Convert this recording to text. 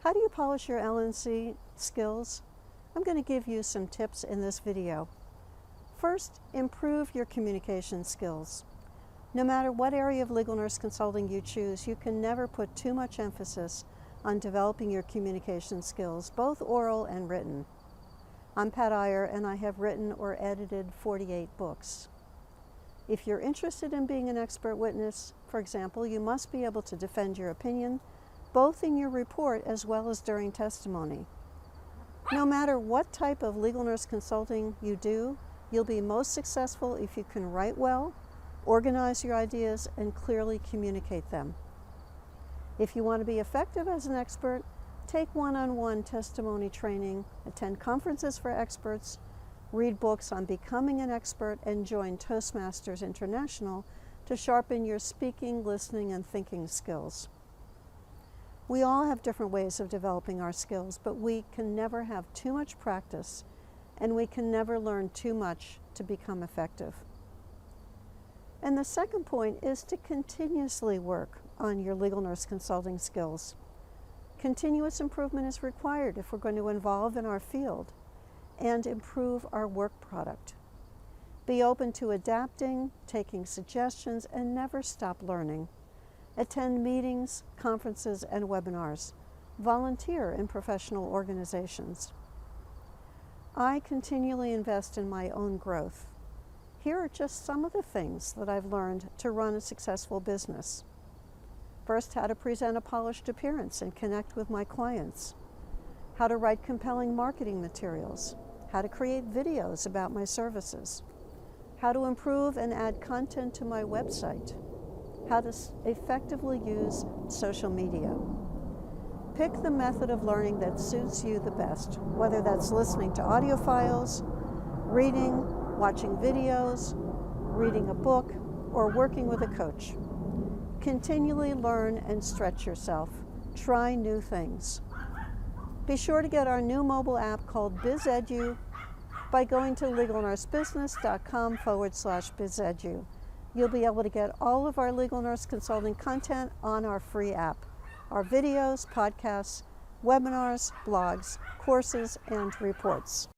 How do you polish your LNC skills? I'm going to give you some tips in this video. First, improve your communication skills. No matter what area of legal nurse consulting you choose, you can never put too much emphasis on developing your communication skills, both oral and written. I'm Pat Iyer, and I have written or edited 48 books. If you're interested in being an expert witness, for example, you must be able to defend your opinion, both in your report as well as during testimony. No matter what type of legal nurse consulting you do, you'll be most successful if you can write well, organize your ideas, and clearly communicate them. If you want to be effective as an expert, take one-on-one testimony training, attend conferences for experts, read books on becoming an expert, and join Toastmasters International to sharpen your speaking, listening, and thinking skills. We all have different ways of developing our skills, but we can never have too much practice, and we can never learn too much to become effective. And the second point is to continuously work on your legal nurse consulting skills. Continuous improvement is required if we're going to evolve in our field and improve our work product. Be open to adapting, taking suggestions, and never stop learning. Attend meetings, conferences, and webinars. Volunteer in professional organizations. I continually invest in my own growth. Here are just some of the things that I've learned to run a successful business. First, how to present a polished appearance and connect with my clients. How to write compelling marketing materials. How to create videos about my services. How to improve and add content to my website. How to effectively use social media. Pick the method of learning that suits you the best, whether that's listening to audio files, reading, watching videos, reading a book, or working with a coach. Continually learn and stretch yourself. Try new things. Be sure to get our new mobile app called BizEdu by going to legalnursebusiness.com/BizEdu. You'll be able to get all of our legal nurse consulting content on our free app. Our videos, podcasts, webinars, blogs, courses, and reports.